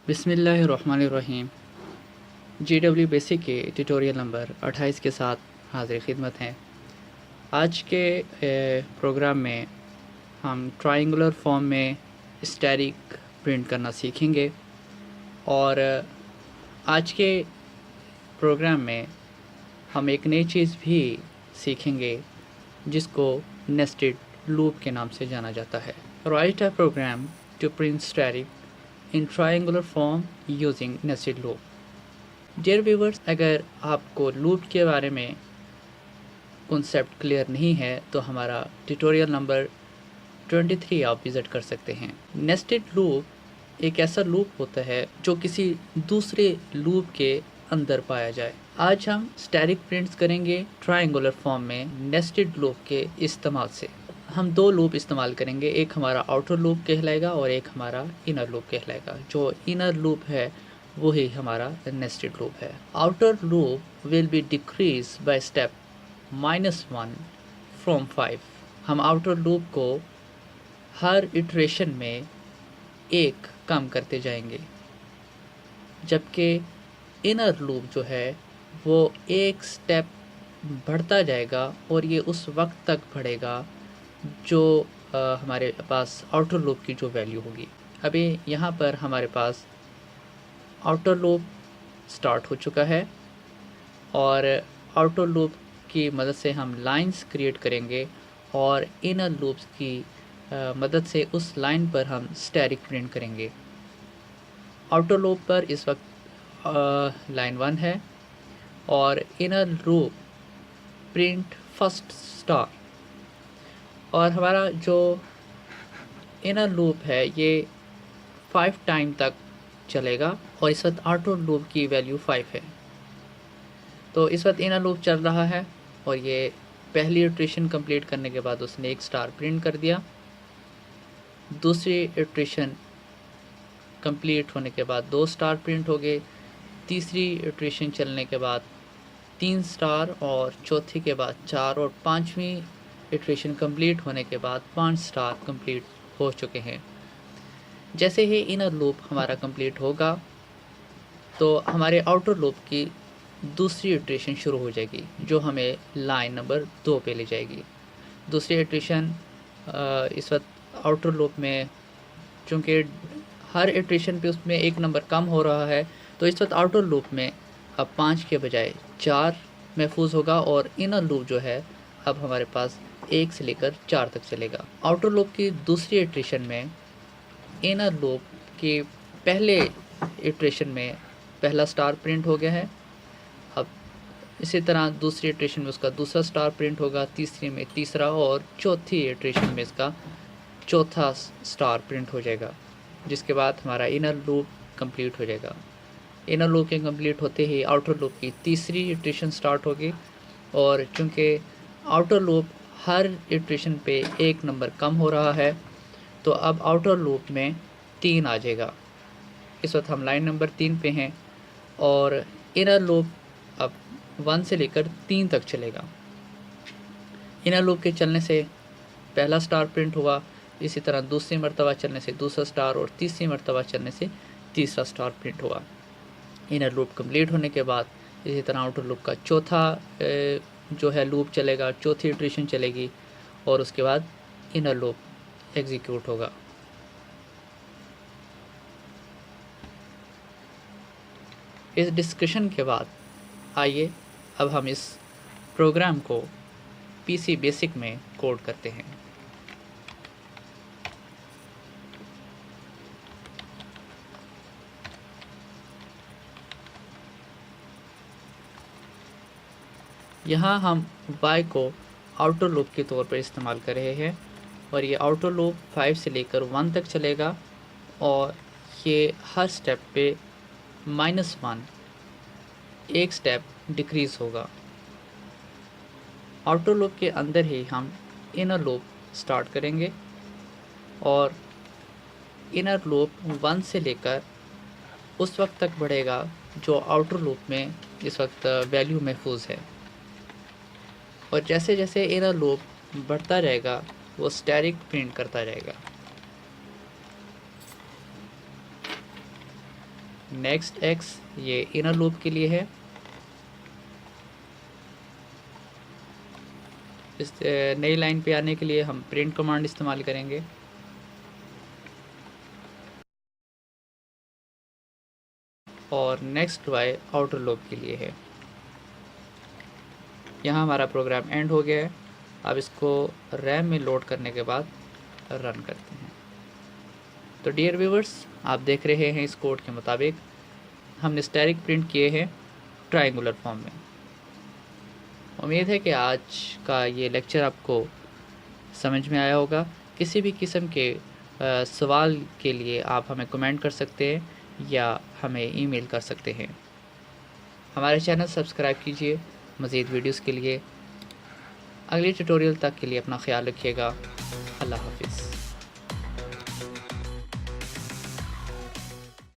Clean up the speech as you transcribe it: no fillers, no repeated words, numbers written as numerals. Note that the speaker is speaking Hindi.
बिस्मिल्लाहिर्रहमानिर्रहीम। GW बेसिक के ट्यूटोरियल नंबर 28 के साथ हाजिर खिदमत हैं। आज के प्रोग्राम में हम ट्रायंगुलर फॉर्म में स्टैटिक प्रिंट करना सीखेंगे और आज के प्रोग्राम में हम एक नई चीज़ भी सीखेंगे जिसको नेस्टेड लूप के नाम से जाना जाता है। Write a program to print static in triangular form using nested loop. Dear viewers, अगर आपको लूप के बारे में कॉन्सेप्ट क्लियर नहीं है तो हमारा ट्यूटोरियल नंबर 23 आप विज़िट कर सकते हैं। नेस्टेड लूप एक ऐसा लूप होता है जो किसी दूसरे लूप के अंदर पाया जाए। आज हम स्टैटिक प्रिंट्स करेंगे ट्रायंगुलर फॉर्म में नेस्टेड लूप के इस्तेमाल से। हम दो लूप इस्तेमाल करेंगे, एक हमारा आउटर लूप कहलाएगा और एक हमारा इनर लूप कहलाएगा। जो इनर लूप है वही हमारा नेस्टेड लूप है। Outer loop will be decrease by step -1 from 5। हम आउटर लूप को हर इटरेशन में एक कम करते जाएंगे, जबकि इनर लूप जो है वो एक स्टेप बढ़ता जाएगा और ये उस वक्त तक बढ़ेगा जो हमारे पास आउटर लूप की जो वैल्यू होगी। अभी यहाँ पर हमारे पास आउटर लूप स्टार्ट हो चुका है और आउटर लूप की मदद से हम लाइंस क्रिएट करेंगे और इनर लूप्स की मदद से उस लाइन पर हम स्टैटिक प्रिंट करेंगे। आउटर लूप पर इस वक्त लाइन 1 है और inner loop print first star. और हमारा जो इनर लूप है ये 5 टाइम तक चलेगा और इस वक्त आउटर लूप की वैल्यू 5 है। तो इस वक्त इनर लूप चल रहा है और ये पहली इटरेशन कंप्लीट करने के बाद उसने एक स्टार प्रिंट कर दिया। दूसरी इटरेशन कंप्लीट होने के बाद 2 स्टार प्रिंट हो गए। तीसरी इटरेशन चलने के बाद 3 स्टार और चौथी के बाद 4 और 5वीं इटरेशन कंप्लीट होने के बाद 5 स्टार कंप्लीट हो चुके हैं। जैसे ही इनर लूप हमारा कंप्लीट होगा तो हमारे आउटर लूप की दूसरी इटरेशन शुरू हो जाएगी जो हमें लाइन नंबर 2 पे ले जाएगी। दूसरी इटरेशन इस वक्त आउटर लूप में चूँकि हर इटरेशन पे उसमें एक नंबर कम हो रहा है तो इस वक्त आउटर लूप में अब 5 के बजाय 4 महफूज होगा और इनर लूप जो है अब हमारे पास 1 से लेकर 4 तक चलेगा। आउटर लूप की दूसरी इटरेशन में इनर लूप के पहले इटरेशन में पहला स्टार प्रिंट हो गया है। अब इसी तरह दूसरी इटरेशन में उसका दूसरा स्टार प्रिंट होगा, तीसरी में तीसरा और चौथी इटरेशन में इसका चौथा स्टार प्रिंट हो जाएगा, जिसके बाद हमारा इनर लूप कंप्लीट हो जाएगा। इनर लूप के कंप्लीट होते ही आउटर लूप की तीसरी इटरेशन स्टार्ट होगी और चूँकि आउटर लूप हर इटरेशन पे एक नंबर कम हो रहा है तो अब आउटर लूप में 3 आ जाएगा। इस वक्त हम लाइन नंबर 3 पे हैं और इनर लूप अब 1 से लेकर 3 तक चलेगा। इनर लूप के चलने से पहला स्टार प्रिंट हुआ, इसी तरह दूसरी मरतबा चलने से दूसरा स्टार और तीसरी मरतबा चलने से तीसरा स्टार प्रिंट हुआ। इनर लूप कंप्लीट होने के बाद इसी तरह आउटर लूप का चौथा जो है लूप चलेगा, चौथी इटरेशन चलेगी और उसके बाद इनर लूप एग्जीक्यूट होगा। इस डिस्कशन के बाद आइए अब हम इस प्रोग्राम को पीसी बेसिक में कोड करते हैं। यहाँ हम y को आउटर लूप के तौर पर इस्तेमाल कर रहे हैं और ये आउटर लूप 5 से लेकर 1 तक चलेगा और ये हर स्टेप पे -1 एक स्टेप डिक्रीज़ होगा। आउटर लूप के अंदर ही हम इनर लूप स्टार्ट करेंगे और इनर लूप 1 से लेकर उस वक्त तक बढ़ेगा जो आउटर लूप में इस वक्त वैल्यू महफूज है और जैसे जैसे इनर लूप बढ़ता जाएगा वो स्टैटिक प्रिंट करता जाएगा। नेक्स्ट एक्स ये इनर लूप के लिए है। इस नई लाइन पे आने के लिए हम प्रिंट कमांड इस्तेमाल करेंगे। और नेक्स्ट वाई आउटर लूप के लिए है। यहाँ हमारा प्रोग्राम एंड हो गया है। अब इसको रैम में लोड करने के बाद रन करते हैं। तो डियर व्यूवर्स, आप देख रहे हैं इस कोड के मुताबिक हमने स्टैटिक प्रिंट किए हैं ट्रायंगुलर फॉर्म में। उम्मीद है कि आज का ये लेक्चर आपको समझ में आया होगा। किसी भी किस्म के सवाल के लिए आप हमें कमेंट कर सकते हैं या हमें ईमेल कर सकते हैं। हमारे चैनल सब्सक्राइब कीजिए मज़ीद वीडियोस के लिए। अगले ट्यूटोरियल तक के लिए अपना ख्याल रखिएगा। अल्लाह हाफिज़।